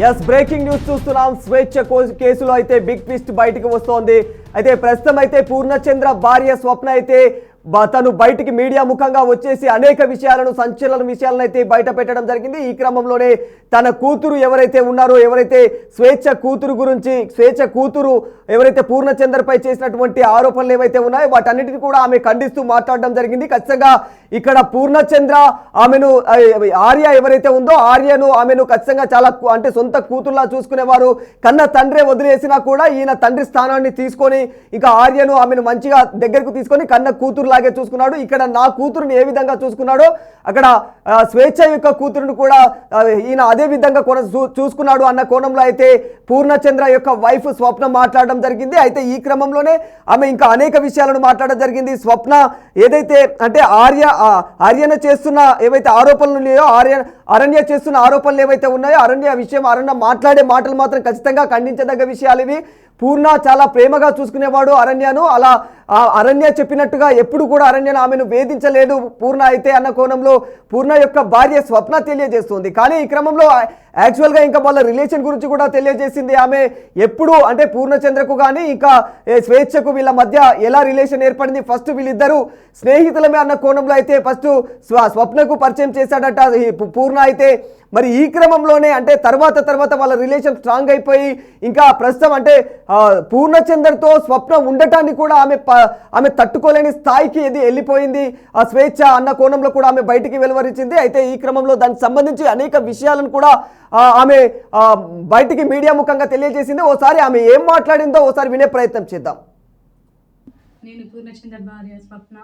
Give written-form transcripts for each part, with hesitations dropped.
Yes breaking news చూస్తున్నాం. స్వేచ్ఛ కేసులో అయితే బిగ్ ట్విస్ట్ బయటికి వస్తోంది. అయితే ప్రస్తుతం అయితే పూర్ణచంద్ర భార్య స్వప్న అయితే తను బయటికి మీడియా ముఖంగా వచ్చేసి అనేక విషయాలను సంచలన విషయాలను అయితే బయట పెట్టడం జరిగింది. ఈ క్రమంలోనే తన కూతురు ఎవరైతే ఉన్నారో, ఎవరైతే స్వేచ్ఛ కూతురు ఎవరైతే పూర్ణచంద్రపై చేసినటువంటి ఆరోపణలు ఏవైతే ఉన్నాయో వాటన్నిటిని కూడా ఆమె ఖండిస్తూ మాట్లాడడం జరిగింది. ఖచ్చితంగా ఇక్కడ పూర్ణచంద్ర ఆమెను ఆర్య ఎవరైతే ఉందో ఆమెను ఖచ్చితంగా చాలా అంటే సొంత కూతురులా చూసుకునేవారు. కన్న తండ్రే వదిలేసినా కూడా ఈయన తండ్రి స్థానాన్ని తీసుకొని ఇక ఆర్యను ఆమెను మంచిగా దగ్గరకు తీసుకొని కన్న కూతురు లాగే చూసుకున్నాడు. ఇక్కడ నా కూతురుని ఏ విధంగా చూసుకున్నాడో అక్కడ స్వేచ్ఛ యొక్క కూతురుని కూడా ఈయన అదే విధంగా చూసుకున్నాడు అన్న కోణంలో అయితే పూర్ణచంద్ర యొక్క వైఫ్ స్వప్న మాట్లాడడం జరిగింది. అయితే ఈ క్రమంలోనే ఆమె ఇంకా అనేక విషయాలను మాట్లాడడం జరిగింది. స్వప్న ఏదైతే అంటే ఆర్యన చేస్తున్న ఏవైతే ఆరోపణలు ఉన్నాయో, అరణ్య చేస్తున్న ఆరోపణలు ఏవైతే ఉన్నాయో, అరణ్య మాట్లాడే మాటలు మాత్రం ఖచ్చితంగా ఖండించదగ్గ విషయాలు ఇవి. పూర్ణ చాలా ప్రేమగా చూసుకునేవాడు అరణ్యను. అలా అరణ్య చెప్పినట్టుగా ఎప్పుడు కూడా అరణ్యను ఆమెను వేధించలేదు పూర్ణ అయితే అన్న కోణంలో పూర్ణ యొక్క భార్య స్వప్న తెలియజేస్తుంది. కానీ ఈ క్రమంలో యాక్చువల్గా ఇంకా వాళ్ళ రిలేషన్ గురించి కూడా తెలియజేసింది ఆమె. ఎప్పుడు అంటే పూర్ణచంద్రకు కానీ ఇంకా స్వేచ్ఛకు వీళ్ళ మధ్య ఎలా రిలేషన్ ఏర్పడింది, ఫస్ట్ వీళ్ళిద్దరూ స్నేహితులమే అన్న కోణంలో అయితే ఫస్ట్ స్వప్నకు పరిచయం చేశాడట పూర్ణ అయితే. మరి ఈ క్రమంలోనే అంటే తర్వాత వాళ్ళ రిలేషన్ స్ట్రాంగ్ అయిపోయి ఇంకా ప్రస్తుతం అంటే పూర్ణచంద్రతో స్వప్న ఉండటాన్ని కూడా ఆమె తట్టుకోలేని స్థాయికి ఇది వెళ్ళిపోయింది. ఆ స్వేచ్ఛ అన్న కోణంలో కూడా ఆమె బయటికి వెలువరించింది. అయితే ఈ క్రమంలో దానికి సంబంధించి అనేక విషయాలను కూడా ఆమె బయటికి మీడియా ముఖంగా తెలియజేసింది. ఓసారి ఆమె ఏం మాట్లాడిందో ఓసారి వినే ప్రయత్నం చేద్దాం. నేను పూర్ణచంద్ర భార్య స్వప్న.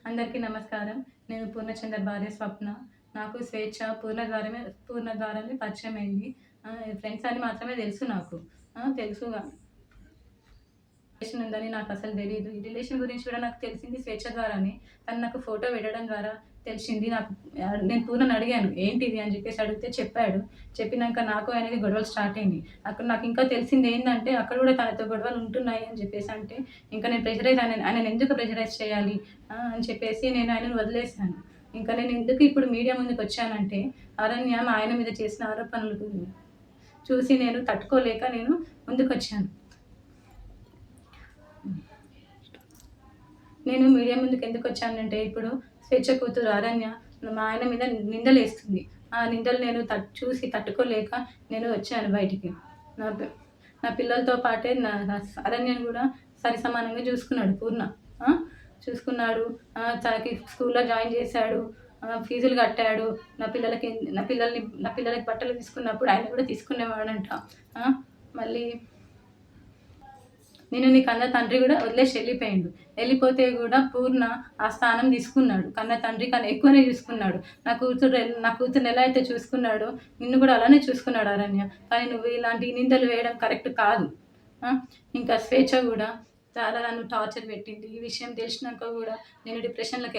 అందరికీ నమస్కారం. నేను పూర్ణచంద్ర భార్య స్వప్న. నాకు స్వేచ్ఛ పూర్ణ ద్వారానే పరిచయం అయింది. ఫ్రెండ్స్ అని మాత్రమే తెలుసు. నాకు తెలుసు రిలేషన్ ఉందని నాకు అసలు తెలియదు. ఈ రిలేషన్ గురించి కూడా నాకు తెలిసింది స్వేచ్ఛ ద్వారానే. తను నాకు ఫోటో పెట్టడం ద్వారా తెలిసింది. నేను పూర్ణని అడిగాను ఏంటిది అని చెప్పేసి అడిగితే చెప్పాడు. చెప్పినాక నాకు ఆయనకి గొడవలు స్టార్ట్ అయింది. అక్కడ నాకు ఇంకా తెలిసింది ఏంటంటే అక్కడ కూడా తనతో గొడవలు ఉంటున్నాయి అని చెప్పేసి అంటే ఇంకా నేను ఆయన ఎందుకు ప్రెషరైజ్ చేయాలి అని చెప్పేసి నేను ఆయనను వదిలేశాను. ఇంకా నేను ఎందుకు ఇప్పుడు మీడియా ముందుకు వచ్చానంటే అరణ్య ఆయన మీద చేసిన ఆరోపణలు చూసి నేను తట్టుకోలేక నేను ముందుకు వచ్చాను. నేను మీడియా ముందుకు ఎందుకు వచ్చానంటే ఇప్పుడు స్వేచ్ఛ కూతురు అరణ్య మా ఆయన మీద నిందలు వేస్తుంది. ఆ నిందలు నేను చూసి తట్టుకోలేక నేను వచ్చాను బయటికి. నా పిల్లలతో పాటే నా అరణ్యను కూడా సరి సమానంగా చూసుకున్నాడు పూర్ణ. చూసుకున్నాడు, తనకి స్కూల్లో జాయిన్ చేశాడు, ఫీజులు కట్టాడు. నా పిల్లలకి బట్టలు తీసుకున్నప్పుడు ఆయన కూడా తీసుకునేవాడంట. మళ్ళీ నేను నీ కన్న తండ్రి కూడా వదిలేసి వెళ్ళిపోతే కూడా పూర్ణ ఆ స్థానం తీసుకున్నాడు. కన్న తండ్రి కన్నా ఎక్కువనే చూసుకున్నాడు. నా కూతురుని ఎలా అయితే చూసుకున్నాడో నిన్ను కూడా అలానే చూసుకున్నాడు అరణ్య. కానీ నువ్వు ఇలాంటి నిందలు వేయడం కరెక్ట్ కాదు. ఇంకా స్వేచ్ఛ కూడా చాలా నన్ను టార్చర్ పెట్టింది. ఈ విషయం తెలిసినాక కూడా నేను డిప్రెషన్లోకి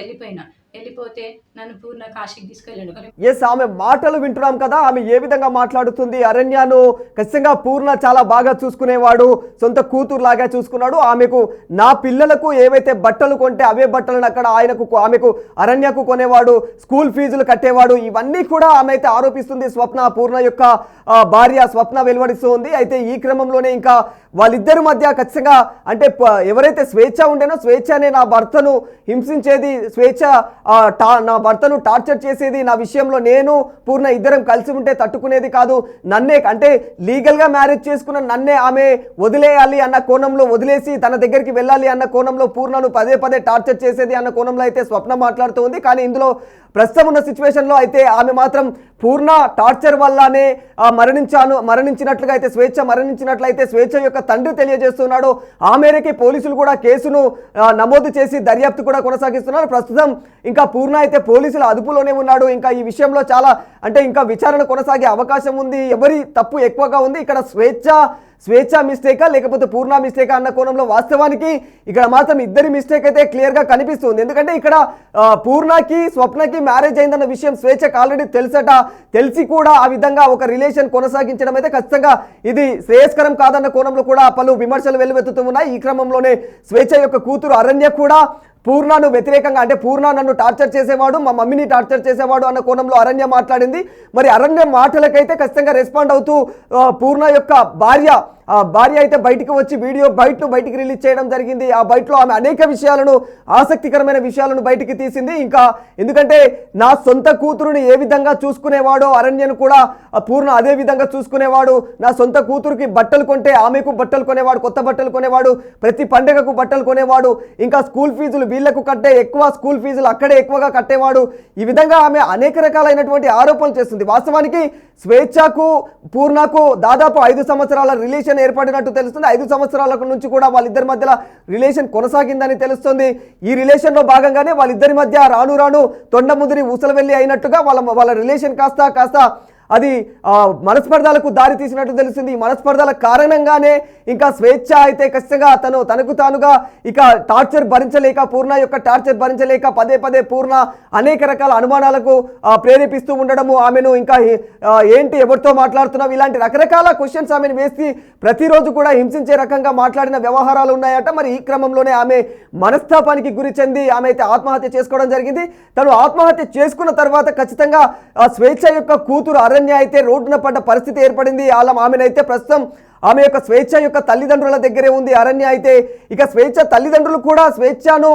వెళ్ళిపోతే నన్ను పూర్ణ కాశీకి తీసుకెళ్ళాడు. ఎస్, ఆమె మాటలు వింటున్నాం కదా, ఆమె ఏ విధంగా మాట్లాడుతుంది. అరణ్యను ఖచ్చితంగా పూర్ణ చాలా బాగా చూసుకునేవాడు, సొంత కూతురు లాగా చూసుకున్నాడు. ఆమెకు నా పిల్లలకు ఏవైతే బట్టలు కొంటే అవే బట్టలను అక్కడ ఆమెకు అరణ్యకు కొనేవాడు, స్కూల్ ఫీజులు కట్టేవాడు. ఇవన్నీ కూడా ఆమె అయితే ఆరోపిస్తుంది స్వప్న, పూర్ణ యొక్క భార్య స్వప్న వెలువడిస్తూ ఉంది. అయితే ఈ క్రమంలోనే ఇంకా వాళ్ళిద్దరి మధ్య ఖచ్చితంగా అంటే ఎవరైతే స్వేచ్ఛ ఉండేనో స్వేచ్ఛనే నా భర్తను హింసించేది, స్వేచ్ఛ నా భర్తను టార్చర్ చేసేది, నా విషయంలో నేను పూర్ణ ఇద్దరం కలిసి ఉంటే తట్టుకునేది కాదు, నన్నే అంటే లీగల్గా మ్యారేజ్ చేసుకున్న నన్నే ఆమె వదిలేయాలి అన్న కోణంలో వదిలేసి తన దగ్గరికి వెళ్ళాలి అన్న కోణంలో పూర్ణను పదే టార్చర్ చేసేది అన్న కోణంలో అయితే స్వప్న మాట్లాడుతూ ఉంది. కానీ ఇందులో ప్రస్తుతం ఉన్న సిచ్యువేషన్లో అయితే ఆమె మాత్రం పూర్ణ టార్చర్ వల్లనే మరణించినట్లుగా అయితే మరణించినట్లయితే స్వేచ్ఛ యొక్క తండ్రి తెలియజేస్తున్నాడు. ఆ మేరకి పోలీసులు కూడా కేసును నమోదు చేసి దర్యాప్తు కూడా కొనసాగిస్తున్నారు. ప్రస్తుతం ఇంకా పూర్ణ అయితే పోలీసుల అదుపులోనే ఉన్నాడు. ఇంకా ఈ విషయంలో చాలా అంటే ఇంకా విచారణ కొనసాగే అవకాశం ఉంది. ఎవరి తప్పు ఎక్కువగా ఉంది, ఇక్కడ స్వేచ్ఛ మిస్టేకా లేకపోతే పూర్ణ మిస్టేకా అన్న కోణంలో వాస్తవానికి ఇక్కడ మాత్రం ఇద్దరి మిస్టేక్ అయితే క్లియర్గా కనిపిస్తుంది. ఎందుకంటే ఇక్కడ పూర్ణకి స్వప్నకి మ్యారేజ్ అయిందన్న విషయం స్వేచ్ఛకు ఆల్రెడీ తెలిసి కూడా ఆ విధంగా ఒక రిలేషన్ కొనసాగించడం అయితే ఖచ్చితంగా ఇది శ్రేయస్కరం కాదన్న కోణంలో కూడా పలు విమర్శలు వెల్లువెత్తుతూ ఉన్నాయి. ఈ క్రమంలోనే స్వేచ్ఛ యొక్క కూతురు అరణ్య కూడా పూర్ణను వ్యతిరేకంగా అంటే పూర్ణ నన్ను టార్చర్ చేసేవాడు, మా మమ్మీని టార్చర్ చేసేవాడు అన్న కోణంలో అరణ్య మాట్లాడింది. మరి అరణ్య మాటలకైతే ఖచ్చితంగా రెస్పాండ్ అవుతూ పూర్ణ యొక్క భార్య అయితే బయటికి వచ్చి బయటికి రిలీజ్ చేయడం జరిగింది. ఆ బయటలో ఆమె అనేక విషయాలను, ఆసక్తికరమైన విషయాలను బయటికి తీసింది. ఇంకా ఎందుకంటే నా సొంత కూతురుని ఏ విధంగా చూసుకునేవాడో అరణ్యను కూడా పూర్ణ అదే విధంగా చూసుకునేవాడు. నా సొంత కూతురుకి బట్టలు కొంటే ఆమెకు బట్టలు కొనేవాడు, కొత్త బట్టలు కొనేవాడు, ప్రతి పండుగకు బట్టలు కొనేవాడు. ఇంకా స్కూల్ ఫీజులు వీళ్లకు కట్టే ఎక్కువ స్కూల్ ఫీజులు అక్కడే ఎక్కువగా కట్టేవాడు. ఈ విధంగా ఆమె అనేక రకాలైనటువంటి ఆరోపణలు చేస్తుంది. వాస్తవానికి స్వేచ్ఛకు పూర్ణకు దాదాపు 5 సంవత్సరాల రిలేషన్ ఏర్పడినట్టు తెలుస్తుంది. 5 సంవత్సరాల నుంచి కూడా వాళ్ళిద్దరి మధ్యలో రిలేషన్ కొనసాగిందని తెలుస్తుంది. ఈ రిలేషన్లో భాగంగానే వాళ్ళిద్దరి మధ్య రాను తొండముదిరి ఊసలవెల్లి అయినట్టుగా వాళ్ళ రిలేషన్ కాస్త అది మనస్పర్ధలకు దారి తీసినట్టు తెలిసింది. ఈ మనస్పర్ధల కారణంగానే ఇంకా స్వేచ్ఛ అయితే ఖచ్చితంగా తనకు తానుగా ఇక టార్చర్ భరించలేక, పూర్ణ యొక్క టార్చర్ భరించలేక పదే పూర్ణ అనేక రకాల అనుమానాలకు ప్రేరేపిస్తూ ఉండడము, ఆమెను ఇంకా ఏంటి ఎవరితో మాట్లాడుతున్నావు ఇలాంటి రకరకాల క్వశ్చన్స్ ఆమెను వేసి ప్రతిరోజు కూడా హింసించే రకంగా మాట్లాడిన వ్యవహారాలు ఉన్నాయట. మరి ఈ క్రమంలోనే ఆమె మనస్తాపానికి గురి చెంది ఆమె అయితే ఆత్మహత్య చేసుకోవడం జరిగింది. తను ఆత్మహత్య చేసుకున్న తర్వాత ఖచ్చితంగా స్వేచ్ఛ యొక్క కూతురు అరణ్య అయితే రోడ్డున పడ్డ పరిస్థితి ఏర్పడింది. ఆమెనైతే ప్రస్తుతం ఆమె యొక్క స్వేచ్ఛ యొక్క తల్లిదండ్రుల దగ్గరే ఉంది అరణ్య అయితే. ఇక స్వేచ్ఛ తల్లిదండ్రులు కూడా స్వేచ్ఛను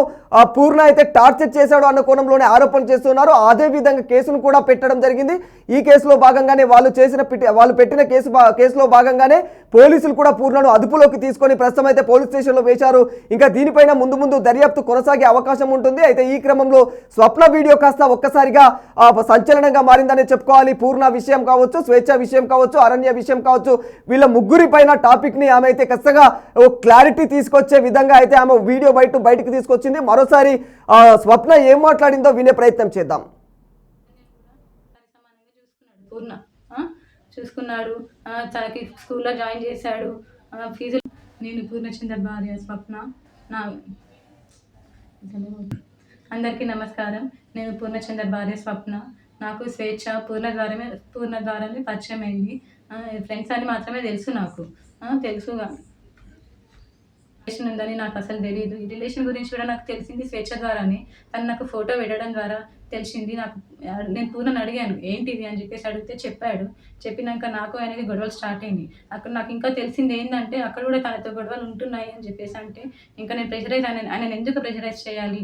పూర్ణ అయితే టార్చర్ చేశాడు అన్న కోణంలోనే ఆరోపణలు చేస్తున్నారు. అదే విధంగా కేసును కూడా పెట్టడం జరిగింది. ఈ కేసులో భాగంగానే వాళ్ళు పెట్టిన కేసులో భాగంగానే పోలీసులు కూడా పూర్ణను అదుపులోకి తీసుకొని ప్రస్తుతం అయితే పోలీస్ స్టేషన్లో వేశారు. ఇంకా దీనిపైన ముందు దర్యాప్తు కొనసాగే అవకాశం ఉంటుంది. అయితే ఈ క్రమంలో స్వప్న వీడియో కాస్త ఒక్కసారిగా సంచలనంగా మారిందని చెప్పుకోవాలి. పూర్ణ విషయం కావచ్చు, స్వేచ్ఛ విషయం కావచ్చు, అరణ్య విషయం కావచ్చు, వీళ్ళ ముగ్గురి పైన టాపిక్ ని ఆమె అయితే ఖచ్చితంగా క్లారిటీ తీసుకొచ్చే విధంగా అయితే ఆమె వీడియో బయటకు తీసుకొచ్చింది. మరోసారి స్వప్న ఏం మాట్లాడిందో వినే ప్రయత్నం చేద్దాం. పూర్ణ చూసుకున్నాడు, తనకి స్కూల్లో జాయిన్ చేశాడు, ఫీజులు. నేను పూర్ణచంద్ర భార్య స్వప్న. అందరికీ నమస్కారం. నేను పూర్ణచంద్ర భార్య స్వప్న. నాకు స్వేచ్ఛ పూర్ణ ద్వారానే పరిచయం అయింది. ఫ్రెండ్స్ అని మాత్రమే తెలుసు. నాకు తెలుసు రిలేషన్ ఉందని నాకు అసలు తెలియదు. ఈ రిలేషన్ గురించి కూడా నాకు తెలిసింది స్వేచ్ఛ ద్వారానే. తను నాకు ఫోటో పెట్టడం ద్వారా తెలిసింది. నేను పూర్ణని అడిగాను ఏంటిది అని చెప్పేసి అడిగితే చెప్పాడు. చెప్పినాక నాకు ఆయనకి గొడవలు స్టార్ట్ అయింది. అక్కడ నాకు ఇంకా తెలిసింది ఏంటంటే అక్కడ కూడా తనతో గొడవలు ఉంటున్నాయి అని చెప్పేసి అంటే ఇంకా నేను ఆయన ఎందుకు ప్రెషరైజ్ చేయాలి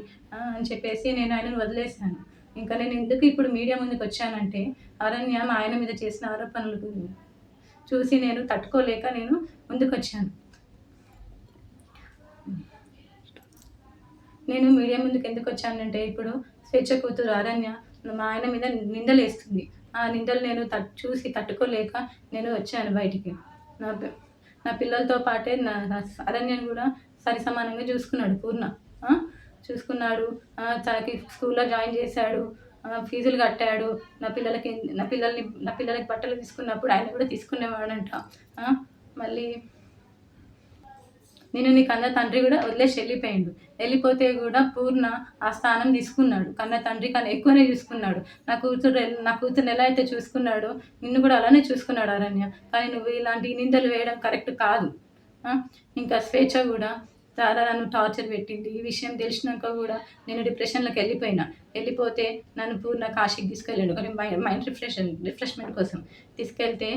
అని చెప్పేసి నేను ఆయనను వదిలేశాను. ఇంకా నేను ఎందుకు ఇప్పుడు మీడియా ముందుకు వచ్చానంటే అరణ్య ఆయన మీద చేసిన ఆరోపణలు చూసి నేను తట్టుకోలేక నేను ముందుకు వచ్చాను. నేను మీడియా ముందుకు ఎందుకు వచ్చానంటే ఇప్పుడు స్వేచ్ఛ కూతురు అరణ్య మా ఆయన మీద నిందలు వేస్తుంది. ఆ నిందలు నేను చూసి తట్టుకోలేక నేను వచ్చాను బయటికి. నా పిల్లలతో పాటే నా అరణ్యను కూడా సరి సమానంగా చూసుకున్నాడు పూర్ణ. చూసుకున్నాడు, తనకి స్కూల్లో జాయిన్ చేశాడు, ఫీజులు కట్టాడు. నా పిల్లలకి బట్టలు తీసుకున్నప్పుడు ఆయన కూడా తీసుకునేవాడంట. మళ్ళీ నేను నీ కన్న తండ్రి కూడా వదిలేసి వెళ్ళిపోతే కూడా పూర్ణ ఆ స్థానం తీసుకున్నాడు. కన్న తండ్రి కన్నా ఎక్కువనే చూసుకున్నాడు. నా కూతురుని ఎలా అయితే చూసుకున్నాడో నిన్ను కూడా అలానే చూసుకున్నాడు అరణ్య. కానీ నువ్వు ఇలాంటి నిందలు వేయడం కరెక్ట్ కాదు. ఇంకా స్వేచ్ఛ కూడా చాలా నన్ను టార్చర్ పెట్టింది. ఈ విషయం తెలిసినాక కూడా నేను డిప్రెషన్లోకి వెళ్ళిపోతే నన్ను పూర్ణ కాశీకి తీసుకెళ్ళాడు. కానీ మైండ్ రిఫ్రెష్మెంట్ కోసం తీసుకెళ్తే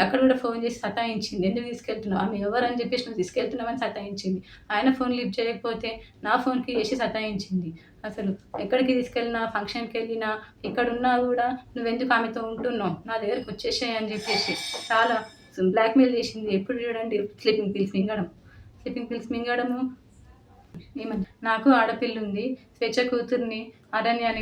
అక్కడ కూడా ఫోన్ చేసి సతాయించింది. ఎందుకు తీసుకెళ్తున్నావు, ఆమె ఎవరు అని చెప్పేసి నువ్వు తీసుకెళ్తున్నావని సతాయించింది. ఆయన ఫోన్ లిఫ్ట్ చేయకపోతే నా ఫోన్కి చేసి సతాయించింది. అసలు ఎక్కడికి తీసుకెళ్ళినా, ఫంక్షన్కి వెళ్ళినా, ఎక్కడున్నా కూడా నువ్వెందుకు ఆమెతో ఉంటున్నావు, నా దగ్గరకు వచ్చేసాయి అని చెప్పేసి చాలా బ్లాక్మెయిల్ చేసింది. ఎప్పుడు చూడండి స్లీపింగ్ పిల్స్ మింగడము. నాకు ఆడపిల్ల ఉంది. స్వేచ్ఛ కూతురు అరణ్య